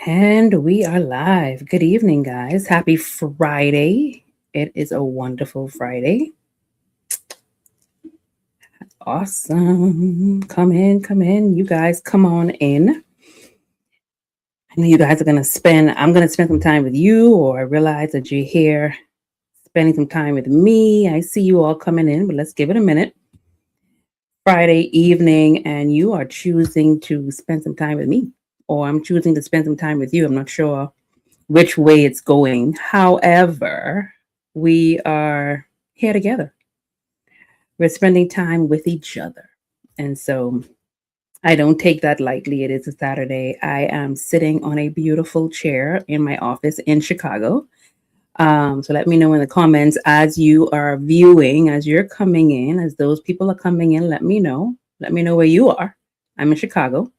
And we are live. Good evening, guys. Happy Friday. It is a wonderful Friday. Awesome. Come in, come in. You guys come on in. I know you guys are I'm going to spend some time with you, or I realize that you're here spending some time with me. I see you all coming in, but let's give it a minute. Friday evening, and you are choosing to spend some time with me, or I'm choosing to spend some time with you. I'm not sure which way it's going. However, we are here together. We're spending time with each other. And so I don't take that lightly. It is a Saturday. I am sitting on a beautiful chair in my office in Chicago. So let me know in the comments as you are viewing, as you're coming in, as those people are coming in, let me know. Let me know where you are. I'm in Chicago.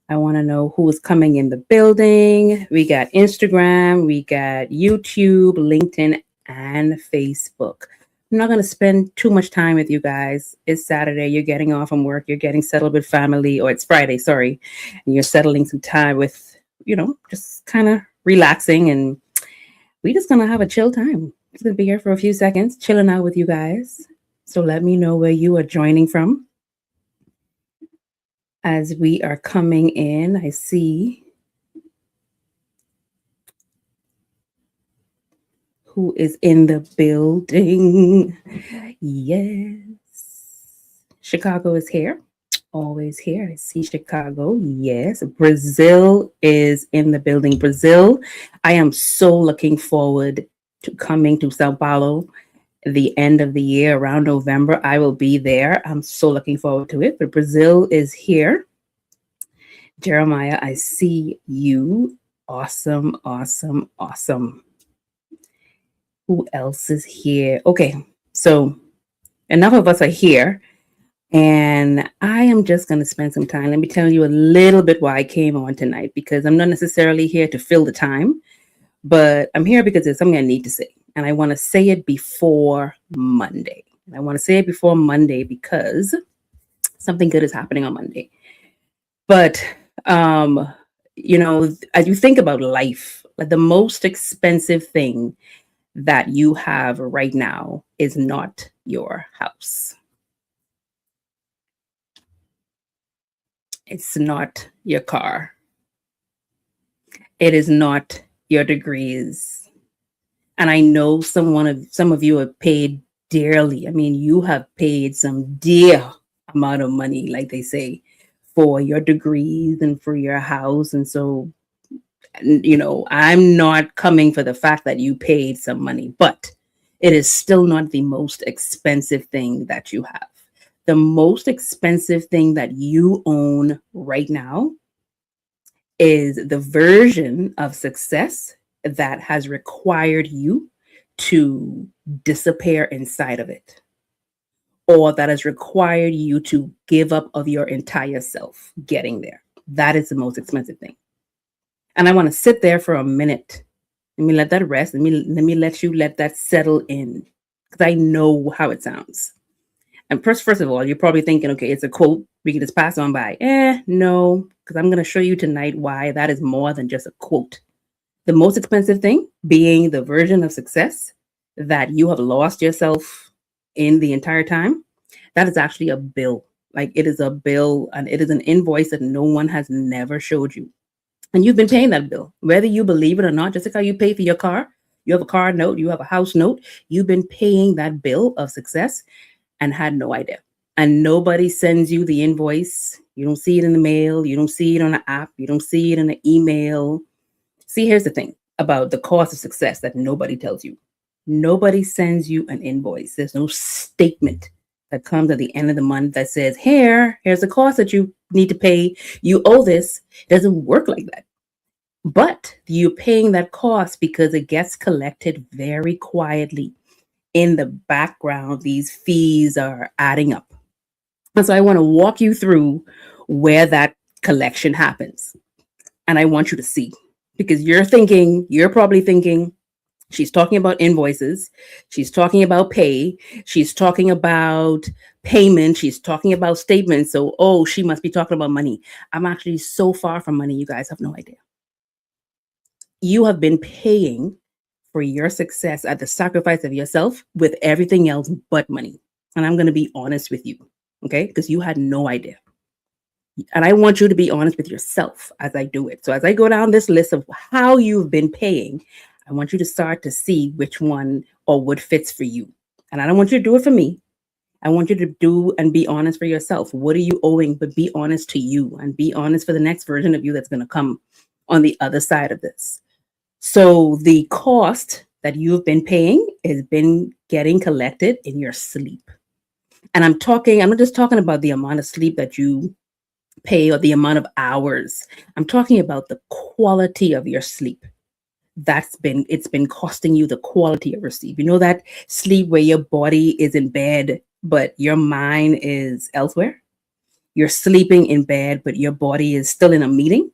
I want to know who is coming in the building. We got Instagram, we got YouTube, LinkedIn, and Facebook. I'm not going to spend too much time with you guys. It's Saturday. You're getting off from work. You're getting settled with family, or it's Friday, sorry. And you're settling some time with, just kind of relaxing. And we're just going to have a chill time. It's going to be here for a few seconds, chilling out with you guys. So let me know where you are joining from. As we are coming in, I see who is in the building. Yes. Chicago is here. Always here. I see Chicago. Yes. Brazil is in the building. Brazil, I am so looking forward to coming to Sao Paulo the end of the year around November. I will be there. I'm so looking forward to it. But Brazil is here. Jeremiah, I see you. Awesome, awesome, awesome. Who else is here? Okay, so enough of us are here. And I am just going to spend some time. Let me tell you a little bit why I came on tonight, because I'm not necessarily here to fill the time, but I'm here because there's something I need to say. And I want to say it before Monday. I want to say it before Monday because something good is happening on Monday. But, as you think about life, like the most expensive thing that you have right now is not your house. It's not your car. It is not your degrees. And I know some of you have paid dearly. I mean, you have paid some dear amount of money, like they say, for your degrees and for your house. And so, I'm not coming for the fact that you paid some money, but it is still not the most expensive thing that you have. The most expensive thing that you own right now is the version of success that has required you to disappear inside of it, or that has required you to give up of your entire self getting there. That is the most expensive thing. And I want to sit there for a minute. Let me let that rest. Let you let that settle in, because I know how it sounds. And first of all, you're probably thinking, okay, it's a quote. We can just pass on by. No, because I'm going to show you tonight why that is more than just a quote. The most expensive thing being the version of success that you have lost yourself in the entire time. That is actually a bill. Like, it is a bill, and it is an invoice that no one has never showed you. And you've been paying that bill, whether you believe it or not. Just like how you pay for your car, you have a car note, you have a house note, you've been paying that bill of success and had no idea. And nobody sends you the invoice. You don't see it in the mail. You don't see it on an app. You don't see it in an email. See, here's the thing about the cost of success that nobody tells you. Nobody sends you an invoice. There's no statement that comes at the end of the month that says, here's the cost that you need to pay. You owe this. It doesn't work like that. But you're paying that cost because it gets collected very quietly. In the background, these fees are adding up. And so I want to walk you through where that collection happens. And I want you to see, because you're probably thinking, she's talking about invoices. She's talking about pay. She's talking about payment. She's talking about statements. So, she must be talking about money. I'm actually so far from money. You guys have no idea. You have been paying for your success at the sacrifice of yourself with everything else but money. And I'm going to be honest with you, okay? Because you had no idea. And I want you to be honest with yourself as I do it. So as I go down this list of how you've been paying, I want you to start to see which one or what fits for you. And I don't want you to do it for me. I want you to do and be honest for yourself. What are you owing? But be honest to you and be honest for the next version of you that's going to come on the other side of this. So the cost that you've been paying has been getting collected in your sleep. And I'm not just talking about the amount of sleep that you pay or the amount of hours. I'm talking about the quality of your sleep. It's been costing you the quality of your sleep. You know that sleep where your body is in bed, but your mind is elsewhere? You're sleeping in bed, but your body is still in a meeting.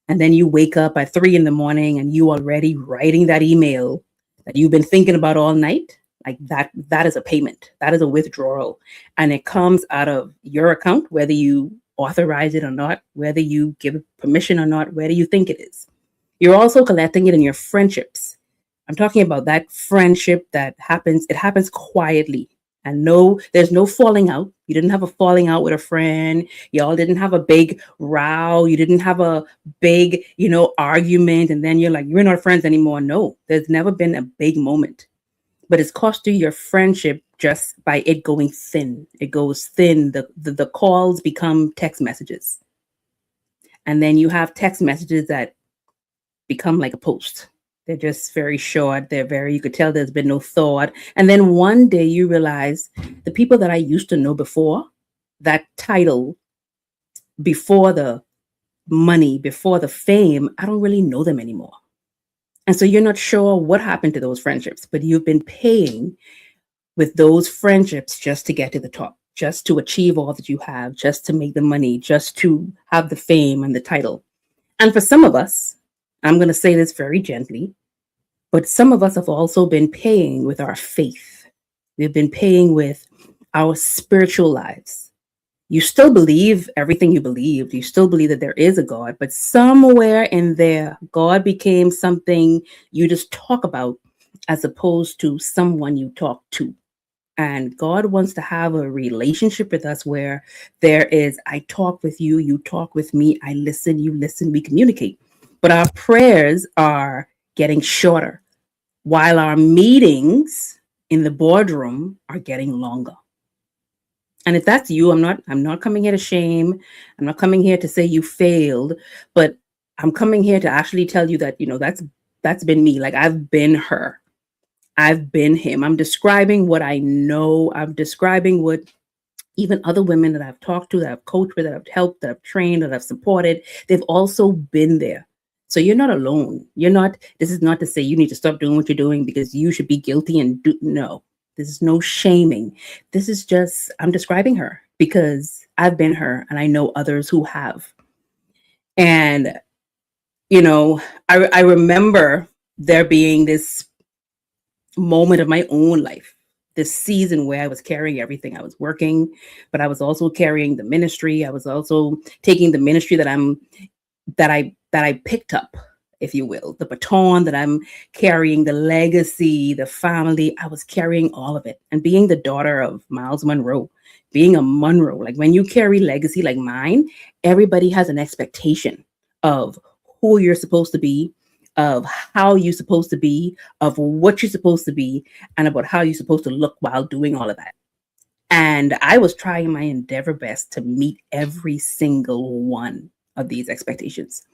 And then you wake up at 3 in the morning and you already writing that email that you've been thinking about all night. Like that is a payment. That is a withdrawal. And it comes out of your account, whether you authorize it or not, whether you give permission or not, whether you think it is. You're also collecting it in your friendships. I'm talking about that friendship that happens, it happens quietly. And no, there's no falling out. You didn't have a falling out with a friend. Y'all didn't have a big row. You didn't have a big, argument. And then you're like, you're not friends anymore. No, there's never been a big moment. But it's cost you your friendship just by it going thin. It goes thin. The calls become text messages. And then you have text messages that become like a post. They're just very short. You could tell there's been no thought. And then one day you realize the people that I used to know before, that title, before the money, before the fame, I don't really know them anymore. And so you're not sure what happened to those friendships, but you've been paying with those friendships just to get to the top, just to achieve all that you have, just to make the money, just to have the fame and the title. And for some of us, I'm going to say this very gently, but some of us have also been paying with our faith. We've been paying with our spiritual lives. You still believe everything you believed. You still believe that there is a God, but somewhere in there, God became something you just talk about as opposed to someone you talk to. And God wants to have a relationship with us where there is, I talk with you, you talk with me, I listen, you listen, we communicate. But our prayers are getting shorter, while our meetings in the boardroom are getting longer. And if that's you, I'm not coming here to shame. I'm not coming here to say you failed, but I'm coming here to actually tell you that, that's been me. Like I've been her. I've been him. I'm describing what I know. I'm describing what even other women that I've talked to, that I've coached with, that I've helped, that I've trained, that I've supported, they've also been there. So you're not alone. This is not to say you need to stop doing what you're doing because you should be guilty no. This is no shaming. This is just, I'm describing her because I've been her and I know others who have. And, I remember there being this moment of my own life, this season where I was carrying everything. I was working, but I was also carrying the ministry. I was also taking the ministry that I picked up, if you will, the baton that I'm carrying, the legacy, the family. I was carrying all of it. And being the daughter of Miles Monroe, being a Monroe, like when you carry legacy like mine, everybody has an expectation of who you're supposed to be, of how you're supposed to be, of what you're supposed to be, and about how you're supposed to look while doing all of that. And I was trying my endeavor best to meet every single one of these expectations.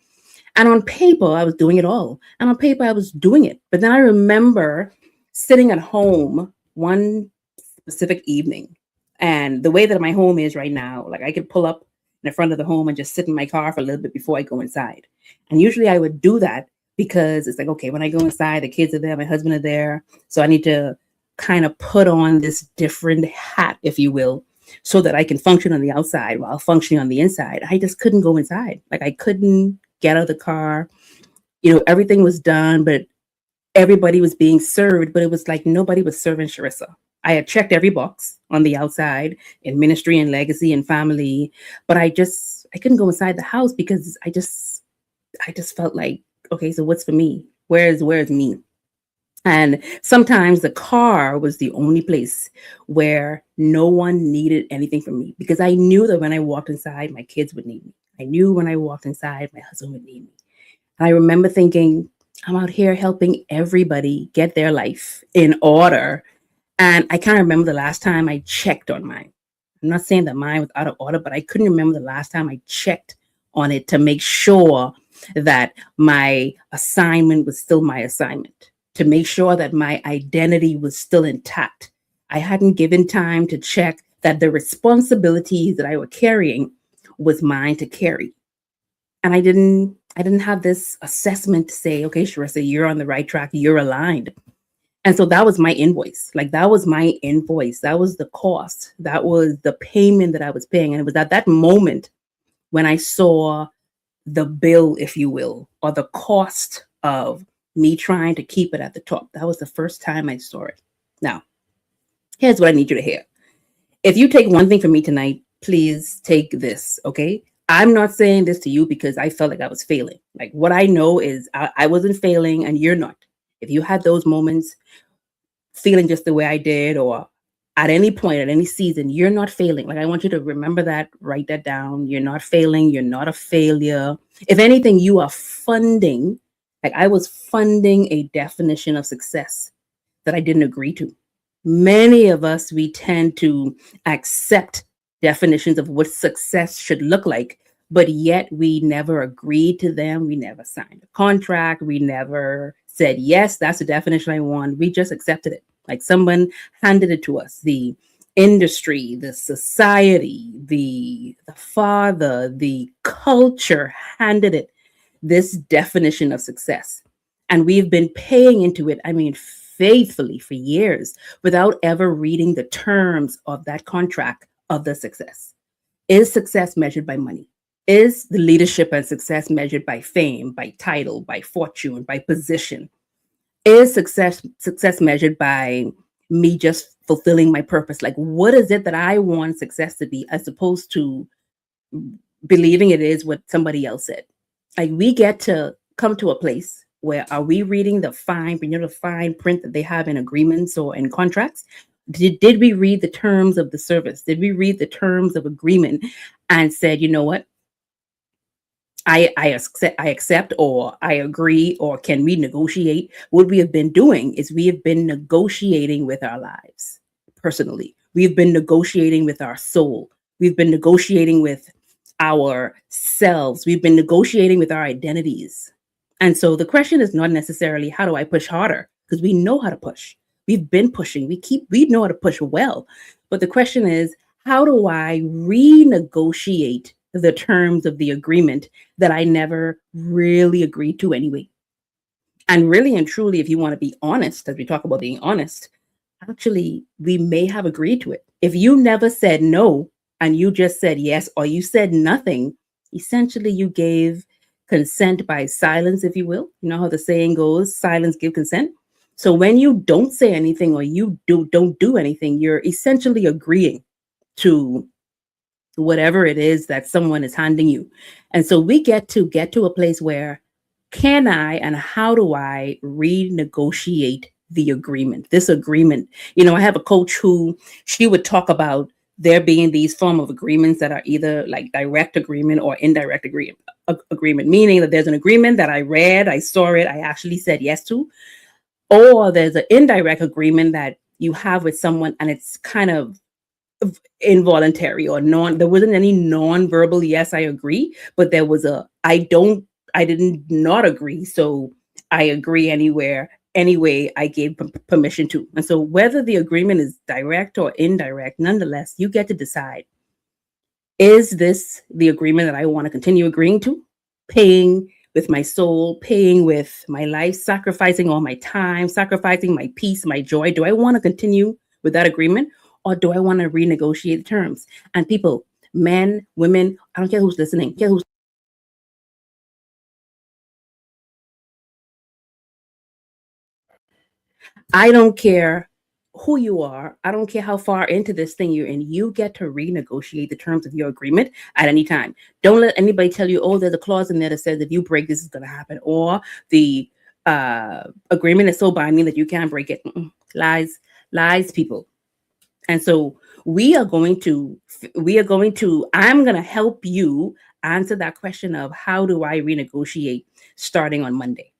And on paper, I was doing it all. And on paper, I was doing it. But then I remember sitting at home one specific evening. And the way that my home is right now, like I could pull up in the front of the home and just sit in my car for a little bit before I go inside. And usually I would do that because it's like, okay, when I go inside, the kids are there, my husband are there. So I need to kind of put on this different hat, if you will, so that I can function on the outside while functioning on the inside. I just couldn't go inside. Like I couldn't get out of the car. Everything was done, but everybody was being served, but it was like nobody was serving Sharissa. I had checked every box on the outside in ministry and legacy and family, but I couldn't go inside the house because I just felt like okay, so what's for me? Where's me? And sometimes the car was the only place where no one needed anything from me because I knew that when I walked inside, my kids would need me. I knew when I walked inside, my husband would need me. I remember thinking, I'm out here helping everybody get their life in order. And I can't remember the last time I checked on mine. I'm not saying that mine was out of order, but I couldn't remember the last time I checked on it to make sure that my assignment was still my assignment, to make sure that my identity was still intact. I hadn't given time to check that the responsibilities that I was carrying was mine to carry. And I didn't have this assessment to say, okay, Sharissa, you're on the right track, you're aligned. And so that was my invoice. Like that was my invoice. That was the cost. That was the payment that I was paying. And it was at that moment when I saw the bill, if you will, or the cost of me trying to keep it at the top. That was the first time I saw it. Now, here's what I need you to hear. If you take one thing from me tonight, please take this, okay? I'm not saying this to you because I felt like I was failing. Like what I know is I wasn't failing and you're not. If you had those moments feeling just the way I did, or at any point, at any season, you're not failing. Like I want you to remember that, write that down. You're not failing. You're not a failure. If anything, you are funding, like I was funding a definition of success that I didn't agree to. Many of us, we tend to accept definitions of what success should look like, but yet we never agreed to them. We never signed a contract. We never said, yes, that's the definition I want. We just accepted it. Like someone handed it to us. The industry, the society, the father, the culture handed it this definition of success. And we've been paying into it, I mean, faithfully for years without ever reading the terms of that contract of the success. Is success measured by money? Is the leadership and success measured by fame, by title, by fortune, by position? Is success measured by me just fulfilling my purpose? Like, what is it that I want success to be, as opposed to believing it is what somebody else said? Like, we get to come to a place where are we reading the fine print that they have in agreements or in contracts? Did we read the terms of the service? Did we read the terms of agreement and said, you know what? I accept, or I agree, or can we negotiate? What we have been doing is we have been negotiating with our lives personally. We've been negotiating with our soul. We've been negotiating with ourselves. We've been negotiating with our identities. And so the question is not necessarily how do I push harder, because we know how to push. We've been pushing. We know how to push well. But the question is, how do I renegotiate the terms of the agreement that I never really agreed to anyway? And really and truly, if you want to be honest, as we talk about being honest, actually, we may have agreed to it. If you never said no and you just said yes, or you said nothing, essentially you gave consent by silence, if you will. You know how the saying goes, silence give consent. So when you don't say anything or you don't do anything, you're essentially agreeing to whatever it is that someone is handing you. And so we get to a place where can I and how do I renegotiate the agreement, this agreement? You know, I have a coach who she would talk about there being these form of agreements that are either like direct agreement or indirect agreement, meaning that there's an agreement that I read, I saw it, I actually said yes to, or there's an indirect agreement that you have with someone and it's kind of involuntary or there wasn't any non-verbal yes I agree, but there was a I didn't not agree, so I agree anyway I gave permission to. And so whether the agreement is direct or indirect, nonetheless you get to decide, is this the agreement that I want to continue agreeing to, paying with my soul, paying with my life, sacrificing all my time, sacrificing my peace, my joy? Do I want to continue with that agreement, or do I want to renegotiate the terms? And people, men, women, I don't care who's listening, I don't care who you are. I don't care how far into this thing you're in. You get to renegotiate the terms of your agreement at any time. Don't let anybody tell you, oh, there's a clause in there that says if you break this is going to happen, or the agreement is so binding that you can't break it. Lies, lies, people. And so I'm going to help you answer that question of how do I renegotiate starting on Monday.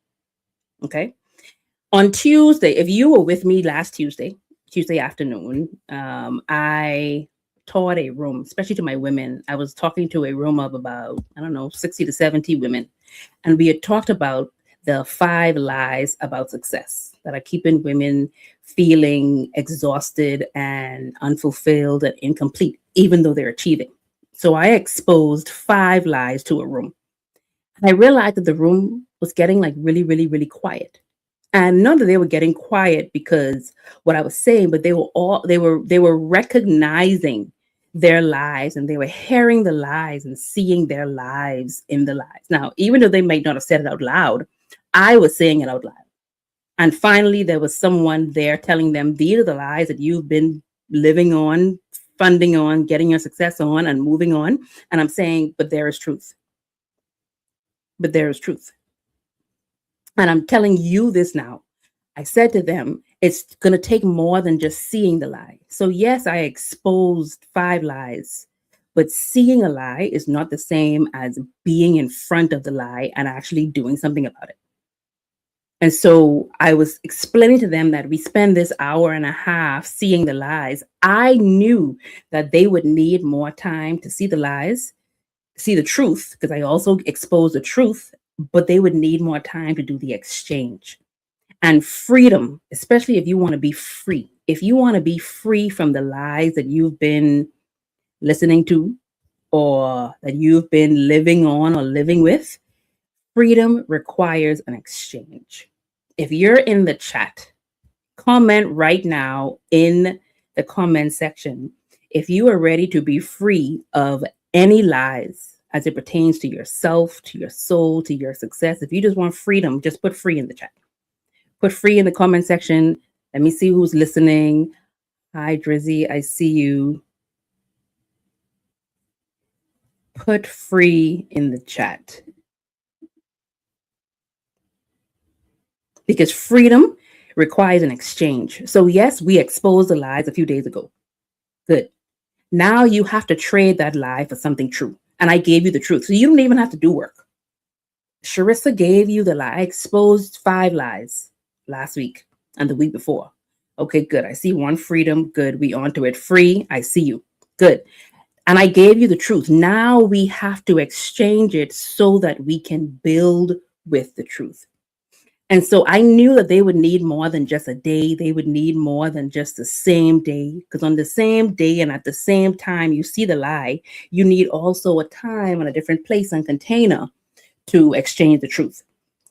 Okay. On Tuesday, if you were with me last Tuesday afternoon, I taught a room, especially to my women. I was talking to a room of about, 60 to 70 women. And we had talked about the 5 lies about success that are keeping women feeling exhausted and unfulfilled and incomplete, even though they're achieving. So I exposed 5 lies to a room. And I realized that the room was getting like really, really, really quiet. And not that they were getting quiet because what I was saying, but they were recognizing their lives, and they were hearing the lies and seeing their lives in the lies. Now, even though they might not have said it out loud, I was saying it out loud. And finally, there was someone there telling them, these are the lies that you've been living on, funding on, getting your success on, and moving on. And I'm saying, but there is truth. But there is truth. And I'm telling you this now. I said to them, it's going to take more than just seeing the lie. So yes, I exposed 5 lies, but seeing a lie is not the same as being in front of the lie and actually doing something about it. And so I was explaining to them that we spend this hour and a half seeing the lies. I knew that they would need more time to see the lies, see the truth, because I also exposed the truth, but they would need more time to do the exchange. And freedom, especially if you want to be free, if you want to be free from the lies that you've been listening to or that you've been living on or living with, freedom requires an exchange. If you're in the chat, comment right now in the comment section if you are ready to be free of any lies as it pertains to yourself, to your soul, to your success. If you just want freedom, just put free in the chat. Put free in the comment section. Let me see who's listening. Hi, Drizzy, I see you. Put free in the chat. Because freedom requires an exchange. So yes, we exposed the lies a few days ago. Good. Now you have to trade that lie for something true. And I gave you the truth. So you don't even have to do work. Sharissa gave you the lie. I exposed 5 lies last week and the week before. Okay, good. I see one freedom. Good. We on to it. Free. I see you. Good. And I gave you the truth. Now we have to exchange it so that we can build with the truth. And so I knew that they would need more than just a day. They would need more than just the same day. Because on the same day and at the same time you see the lie, you need also a time and a different place and container to exchange the truth.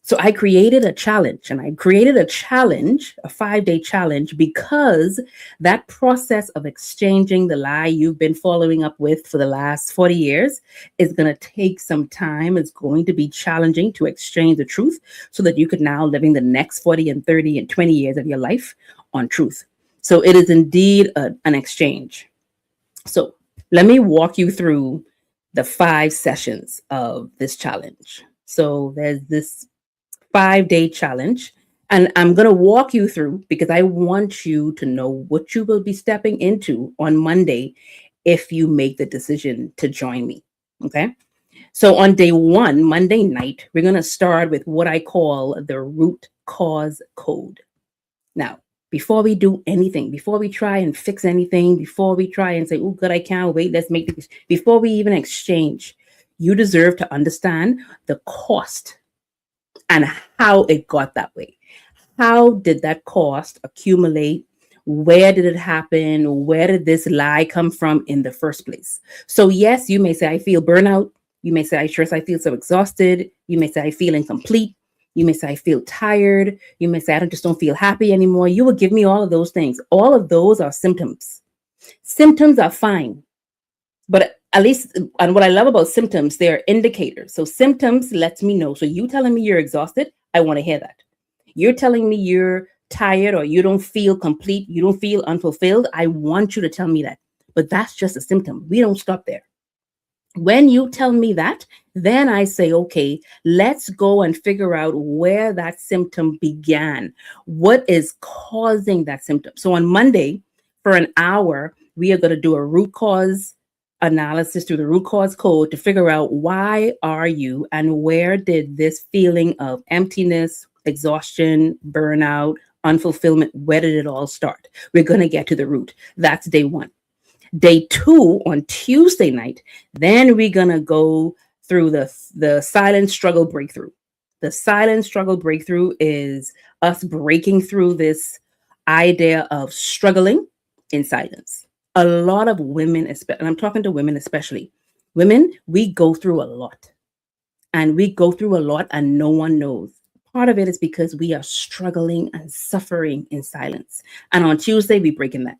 So I created a challenge, and I created a 5-day challenge, because that process of exchanging the lie you've been following up with for the last 40 years is going to take some time. It's going to be challenging to exchange the truth so that you could now living the next 40 and 30 and 20 years of your life on truth. So it is indeed an exchange. So let me walk you through the 5 sessions of this challenge. So there's this 5-day challenge, and I'm going to walk you through because I want you to know what you will be stepping into on Monday if you make the decision to join me. Okay. So on day 1, Monday night, we're going to start with what I call the root cause code. Now, before we do anything, before we try and fix anything, before we try and say, oh, good, I can't wait, let's make this, before we even exchange, you deserve to understand the cost and how it got that way. How did that cost accumulate? Where did it happen? Where did this lie come from in the first place? So yes, you may say, I feel burnout. You may say, I feel so exhausted. You may say, I feel incomplete. You may say, I feel tired. You may say, I just don't feel happy anymore. You will give me all of those things. All of those are symptoms. Symptoms are fine. But at least, and what I love about symptoms, they're indicators. So symptoms lets me know. So you telling me you're exhausted, I want to hear that. You're telling me you're tired or you don't feel complete, you don't feel unfulfilled, I want you to tell me that. But that's just a symptom. We don't stop there. When you tell me that, then I say, okay, let's go and figure out where that symptom began. What is causing that symptom? So on Monday, for an hour, we are going to do a root cause analysis through the root cause code to figure out why are you and where did this feeling of emptiness, exhaustion, burnout, unfulfillment, where did it all start? We're going to get to the root. That's day one. Day two, on Tuesday night, then we're gonna go through the silent struggle breakthrough. The silent struggle breakthrough is us breaking through this idea of struggling in silence. A lot of women, and I'm talking to women especially, women, we go through a lot. And we go through a lot and no one knows. Part of it is because we are struggling and suffering in silence. And on Tuesday, we break in that.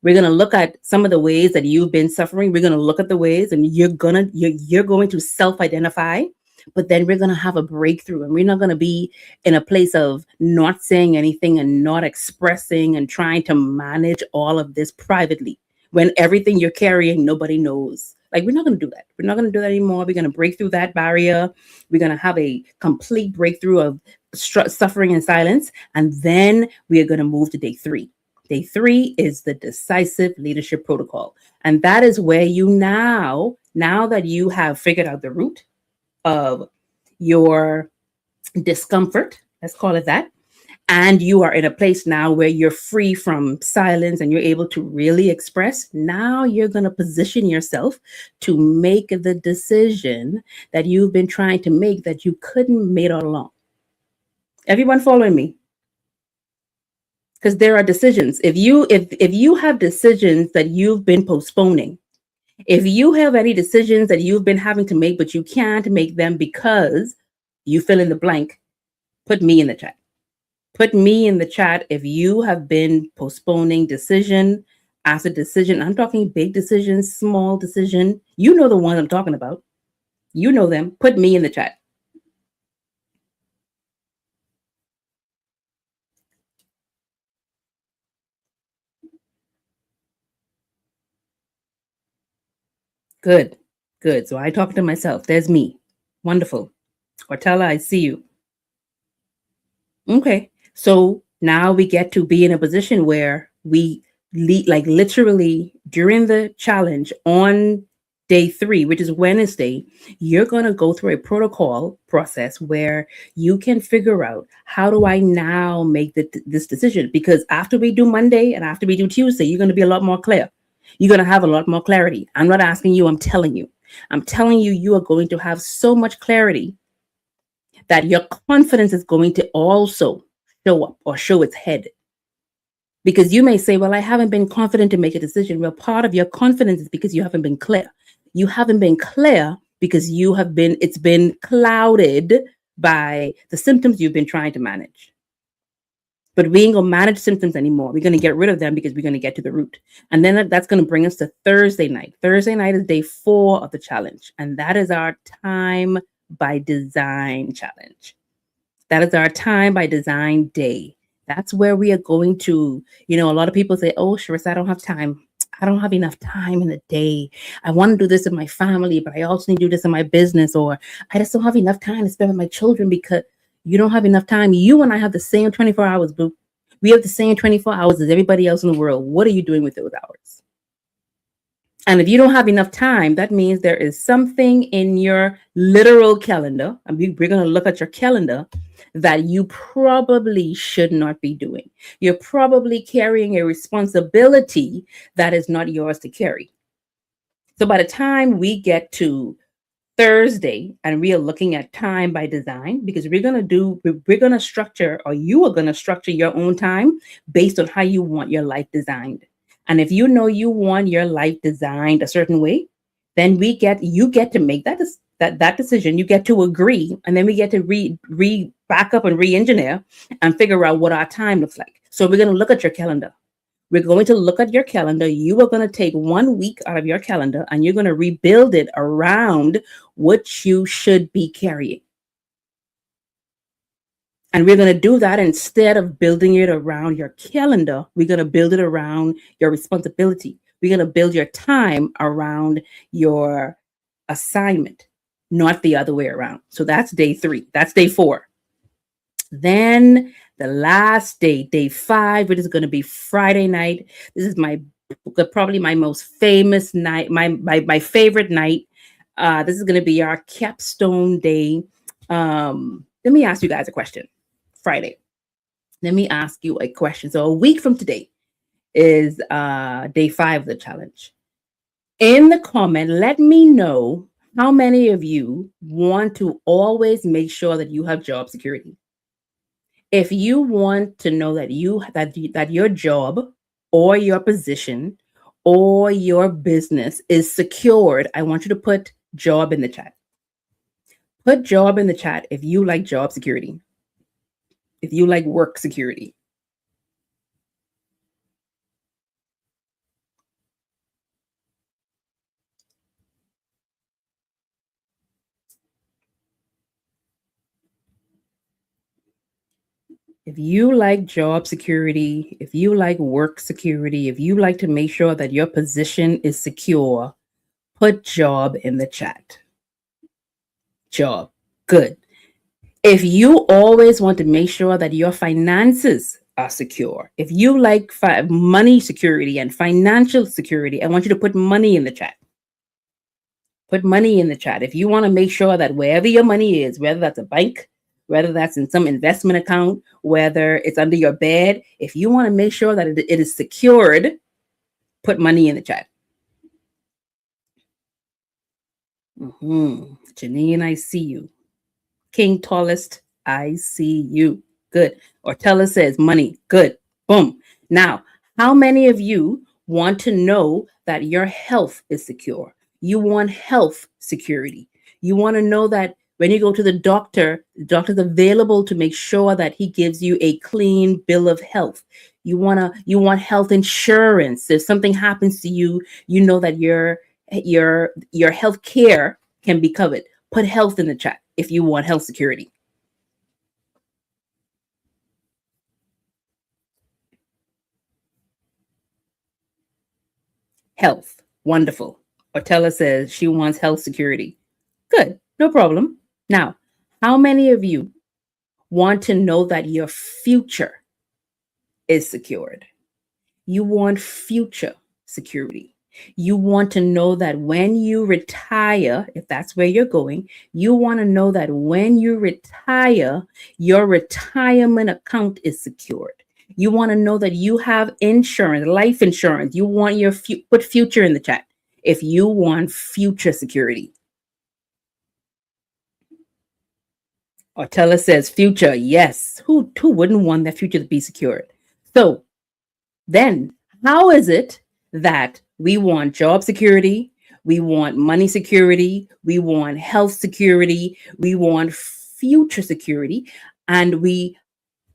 We're going to look at some of the ways that you've been suffering. We're going to look at the ways and you're going to self-identify, but then we're going to have a breakthrough and we're not going to be in a place of not saying anything and not expressing and trying to manage all of this privately when everything you're carrying, nobody knows. Like, we're not going to do that. We're not going to do that anymore. We're going to break through that barrier. We're going to have a complete breakthrough of suffering in silence. And then we are going to move to day three. Day three is the decisive leadership protocol. And that is where you now that you have figured out the root of your discomfort, let's call it that, and you are in a place now where you're free from silence and you're able to really express, now you're going to position yourself to make the decision that you've been trying to make that you couldn't make all along. Everyone following me? Because there are decisions. If you have decisions that you've been postponing, if you have any decisions that you've been having to make, but you can't make them because you fill in the blank, put me in the chat. Put me in the chat if you have been postponing decision after decision. I'm talking big decisions, small decision. You know the ones I'm talking about. You know them. Put me in the chat. Good, good. So I talk to myself. There's me. Wonderful. Ortella, I see you. Okay. So now we get to be in a position where we like literally during the challenge on day 3, which is Wednesday, you're going to go through a protocol process where you can figure out, how do I now make this decision? Because after we do Monday and after we do Tuesday, you're going to be a lot more clear. You're going to have a lot more clarity. I'm not asking you, I'm telling you. I'm telling you, you are going to have so much clarity that your confidence is going to also show up or show its head. Because you may say, well, I haven't been confident to make a decision. Well, part of your confidence is because you haven't been clear. You haven't been clear because it's been clouded by the symptoms you've been trying to manage. But we ain't gonna manage symptoms anymore. We're gonna get rid of them because we're gonna get to the root. And then that's gonna bring us to Thursday night. Thursday night is day 4 of the challenge. And that is our time by design challenge. That is our time by design day. That's where we are going to, a lot of people say, oh, Sharissa, I don't have time. I don't have enough time in the day. I want to do this in my family, but I also need to do this in my business, or I just don't have enough time to spend with my children. Because you don't have enough time. You and I have the same 24 hours, boo. We have the same 24 hours as everybody else in the world. What are you doing with those hours? And if you don't have enough time, that means there is something in your literal calendar. I mean, we're going to look at your calendar that you probably should not be doing. You're probably carrying a responsibility that is not yours to carry. So by the time we get to Thursday and we are looking at time by design, because we're going to structure, or you are going to structure your own time based on how you want your life designed. And if you know you want your life designed a certain way, then you get to make that decision. You get to agree, and then we get to back up and re-engineer and figure out what our time looks like. So we're going to look at your calendar. We're going to look at your calendar. You are going to take 1 week out of your calendar and you're going to rebuild it around what you should be carrying. And we're going to do that instead of building it around your calendar. We're going to build it around your responsibility. We're going to build your time around your assignment, not the other way around. So that's day 3. That's day 4. Then the last day, day 5, it is going to be Friday night. This is probably my most famous night, my favorite night. This is going to be our capstone day. Let me ask you guys a question. Friday. Let me ask you a question. So a week from today is day 5 of the challenge. In the comment, let me know how many of you want to always make sure that you have job security. If you want to know that that your job or your position or your business is secured, I want you to put job in the chat. Put job in the chat if you like job security. If you like work security. If you like job security, if you like work security, if you like to make sure that your position is secure, put job in the chat. Job. Good. If you always want to make sure that your finances are secure, if you like money security and financial security, I want you to put money in the chat. Put money in the chat. If you want to make sure that wherever your money is, whether that's a bank, whether that's in some investment account, whether it's under your bed, if you want to make sure that it is secured, put money in the chat. Janine, I see you. King Tallest, I see you. Good. Ortella says money. Good. Boom. Now, how many of you want to know that your health is secure? You want health security. You want to know that when you go to the doctor's available to make sure that he gives you a clean bill of health. You want health insurance. If something happens to you, you know that your health care can be covered. Put health in the chat if you want health security. Health. Wonderful. Ortella says she wants health security. Good. No problem. Now, how many of you want to know that your future is secured? You want future security. You want to know that when you retire, if that's where you're going, you want to know that when you retire, your retirement account is secured. You want to know that you have insurance, life insurance. You want your put future in the chat if you want future security. Ortella says future. Yes. Who wouldn't want their future to be secured? So then how is it that we want job security, we want money security, we want health security, we want future security, and we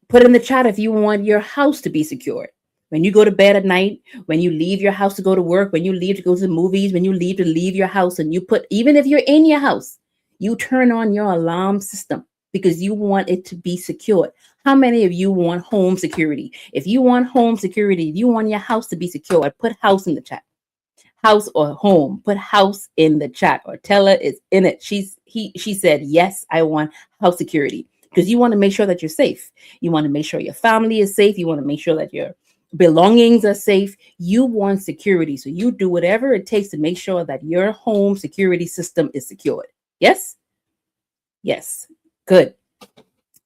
put in the chat if you want your house to be secured? When you go to bed at night, when you leave your house to go to work, when you leave to go to the movies, when you leave to leave your house, and you put, even if you're in your house, you turn on your alarm system because you want it to be secured. How many of you want home security? If you want home security, if you want your house to be secure, put house in the chat. House or home, put house in the chat. Ortella is in it. She said, yes, I want house security, because you want to make sure that you're safe. You want to make sure your family is safe. You want to make sure that your belongings are safe. You want security. So you do whatever it takes to make sure that your home security system is secured. Yes? Yes. Good.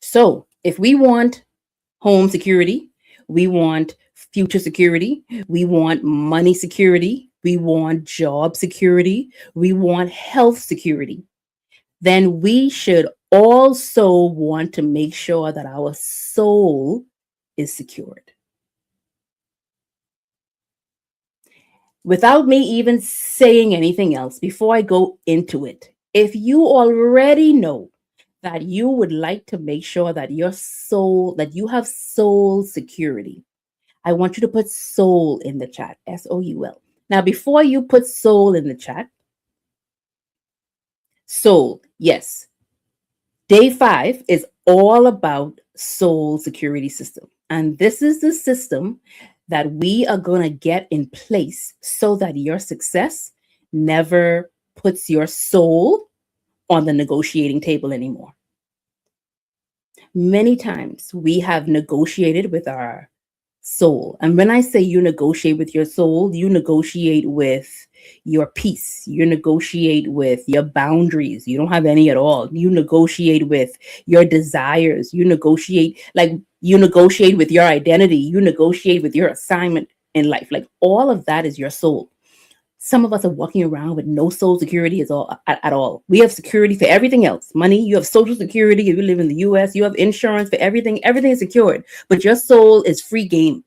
So if we want home security, we want future security, we want money security, we want job security, we want health security, then we should also want to make sure that our soul is secured. Without me even saying anything else, before I go into it, if you already know that you would like to make sure that your soul, that you have soul security, I want you to put soul in the chat, SOUL. Now, before you put soul in the chat, soul, yes. Day 5 is all about soul security system. And this is the system that we are going to get in place so that your success never puts your soul on the negotiating table anymore. Many times we have negotiated with our soul. And when I say you negotiate with your soul, you negotiate with your peace. You negotiate with your boundaries. You don't have any at all. You negotiate with your desires. You negotiate with your identity. You negotiate with your assignment in life. Like all of that is your soul. Some of us are walking around with no soul security at all. We have security for everything else. Money, you have social security. If you live in the US, you have insurance for everything. Everything is secured, but your soul is free game.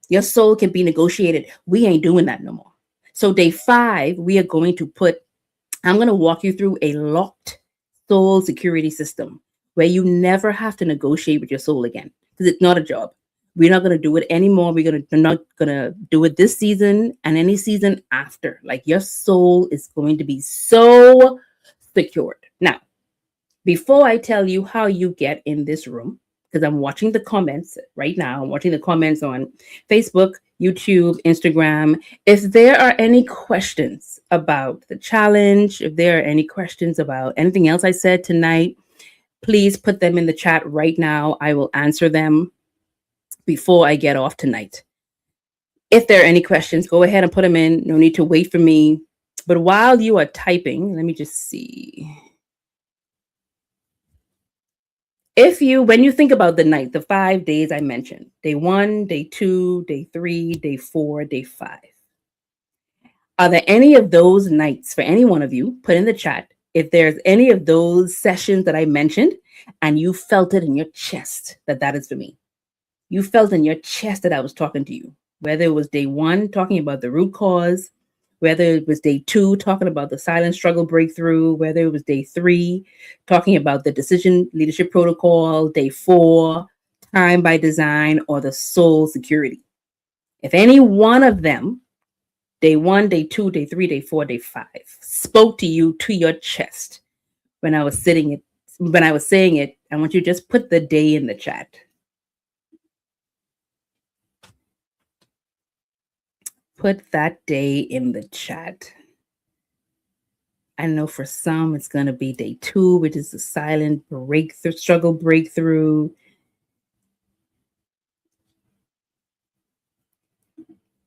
Your soul can be negotiated. We ain't doing that no more. So day 5, I'm going to walk you through a locked soul security system where you never have to negotiate with your soul again because it's not a job. We're not going to do it anymore. We're not going to do it this season and any season after. Like your soul is going to be so secured. Now, before I tell you how you get in this room, because I'm watching the comments right now, I'm watching the comments on Facebook, YouTube, Instagram. If there are any questions about the challenge, if there are any questions about anything else I said tonight, please put them in the chat right now. I will answer them before I get off tonight. If there are any questions, go ahead and put them in. No need to wait for me. But while you are typing, let me just see. When you think about the night, the 5 days I mentioned, day 1, day 2, day 3, day 4, day 5. Are there any of those nights for any one of you? Put in the chat if there's any of those sessions that I mentioned and you felt it in your chest that is for me. You felt in your chest that I was talking to you, whether it was day 1 talking about the root cause, whether it was day 2 talking about the silent struggle breakthrough, whether it was day 3 talking about the decision leadership protocol, day 4 time by design, or the soul security. If any one of them, day 1, day 2, day 3, day 4, day 5, spoke to you to your chest when I was saying it, I want you to just put the day in the chat. Put that day in the chat. I know for some it's going to be day 2, which is the silent struggle breakthrough.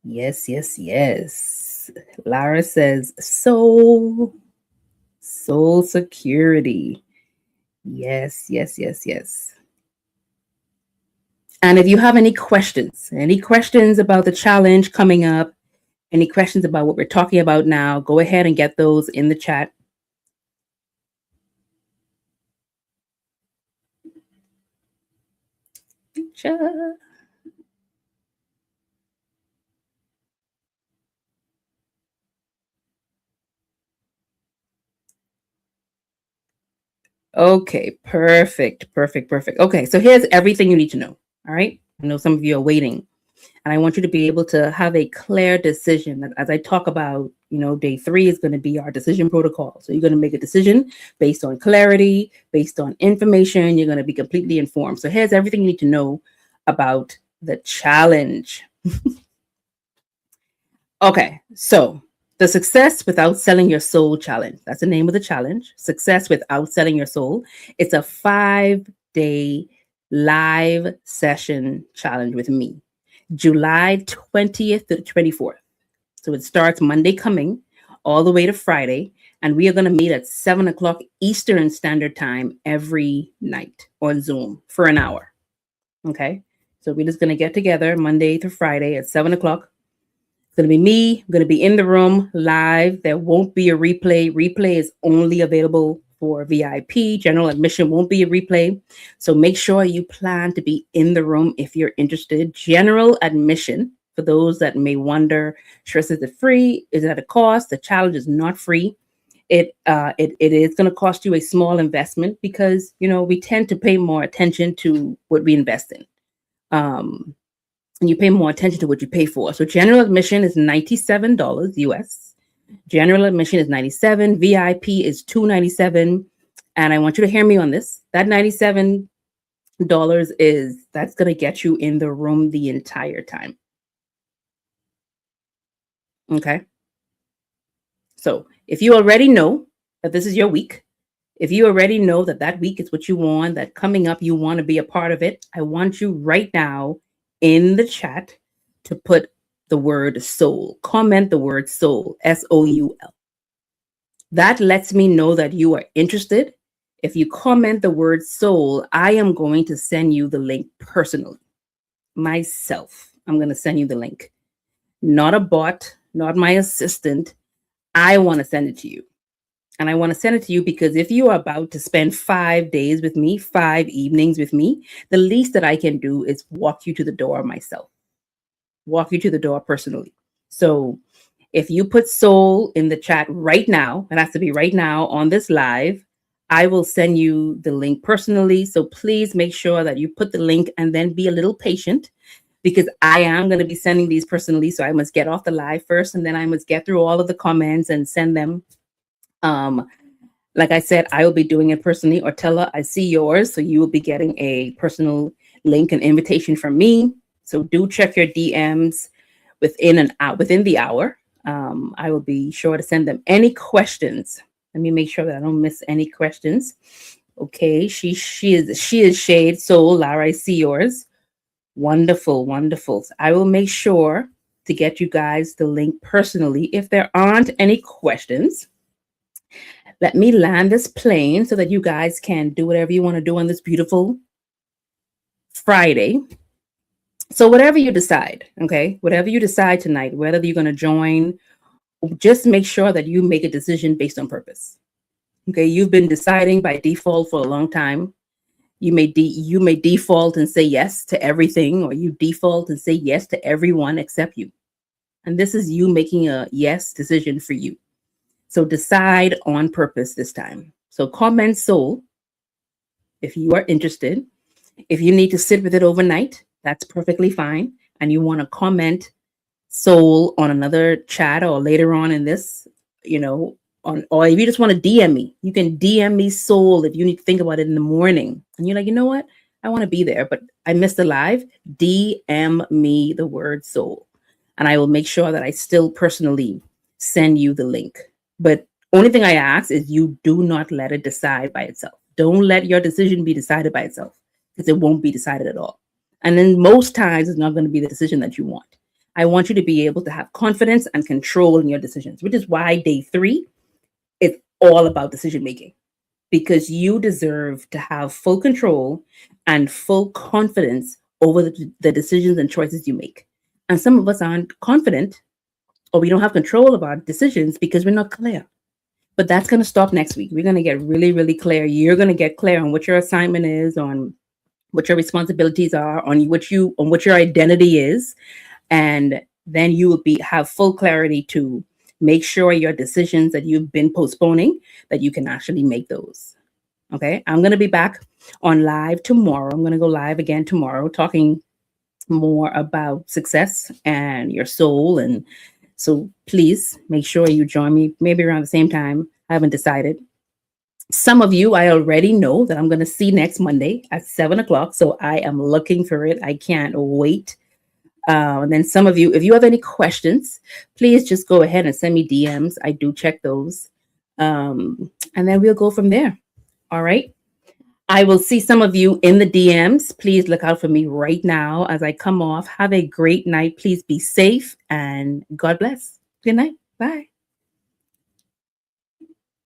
Yes, yes, yes. Lara says soul security. Yes, yes, yes, yes. And if you have any questions about the challenge coming up, any questions about what we're talking about now, go ahead and get those in the chat. Okay, perfect. Okay, so here's everything you need to know. All right. I know some of you are waiting, and I want you to be able to have a clear decision. As I talk about, day 3 is going to be our decision protocol. So you're going to make a decision based on clarity, based on information. You're going to be completely informed. So here's everything you need to know about the challenge. Okay, so the Success Without Selling Your Soul Challenge. That's the name of the challenge. Success Without Selling Your Soul. It's a 5-day live session challenge with me, July 20th to the 24th. So it starts Monday coming all the way to Friday. And we are going to meet at 7 o'clock Eastern Standard Time every night on Zoom for an hour. Okay, so we're just going to get together Monday through Friday at 7 o'clock. Going to be me. I'm going to be in the room live. There won't be a replay. Replay is only available for VIP. General admission won't be a replay. So make sure you plan to be in the room if you're interested. General admission, for those that may wonder, is it free? Is it at a cost? The challenge is not free. It is going to cost you a small investment because, we tend to pay more attention to what we invest in. And you pay more attention to what you pay for. So general admission is $97 US. General admission is $97. VIP is $297. And I want you to hear me on this. That $97 dollars is that's going to get you in the room the entire time. Okay. So if you already know that this is your week, if you already know that that week is what you want, that coming up you want to be a part of it, I want you right now in the chat to put the word soul. Comment the word soul, SOUL. That lets me know that you are interested. If you comment the word soul, I am going to send you the link personally. Myself, I'm going to send you the link. Not a bot, not my assistant. I want to send it to you. And I want to send it to you because if you are about to spend 5 days with me, 5 evenings with me, the least that I can do is walk you to the door myself, walk you to the door personally. So if you put soul in the chat right now, it has to be right now on this live, I will send you the link personally. So please make sure that you put the link and then be a little patient because I am going to be sending these personally. So I must get off the live first and then I must get through all of the comments and send them. Like I said, I will be doing it personally. Ortella, I see yours. So you will be getting a personal link and invitation from me. So do check your DMs within the hour. I will be sure to send them any questions. Let me make sure that I don't miss any questions. Okay, she is Shade Soul. Lara, I see yours. Wonderful, wonderful. I will make sure to get you guys the link personally. If there aren't any questions, let me land this plane so that you guys can do whatever you want to do on this beautiful Friday. So whatever you decide, okay, whatever you decide tonight, whether you're going to join, just make sure that you make a decision based on purpose. Okay, you've been deciding by default for a long time. You may default and say yes to everything, or you default and say yes to everyone except you. And this is you making a yes decision for you. So decide on purpose this time. So comment soul if you are interested. If you need to sit with it overnight, that's perfectly fine. And you want to comment soul on another chat or later on in this, or if you just want to DM me, you can DM me soul if you need to think about it in the morning. And you're like, you know what? I want to be there, but I missed the live. DM me the word soul. And I will make sure that I still personally send you the link. But only thing I ask is you do not let it decide by itself. Don't let your decision be decided by itself because it won't be decided at all. And then most times it's not going to be the decision that you want. I want you to be able to have confidence and control in your decisions, which is why day 3 is all about decision making, because you deserve to have full control and full confidence over the decisions and choices you make. And some of us aren't confident or we don't have control of our decisions because we're not clear. But that's going to stop next week. We're going to get really, really clear. You're going to get clear on what your assignment is, on what your responsibilities are, on what your identity is. And then you will have full clarity to make sure your decisions that you've been postponing, that you can actually make those. Okay. I'm going to be back on live tomorrow. I'm going to go live again tomorrow talking more about success and your soul. And so please make sure you join me maybe around the same time. I haven't decided. Some of you, I already know that I'm going to see next Monday at 7:00. So I am looking for it. I can't wait. And then some of you, if you have any questions, please just go ahead and send me DMs. I do check those. And then we'll go from there. All right. I will see some of you in the DMs. Please look out for me right now as I come off. Have a great night. Please be safe and God bless. Good night. Bye.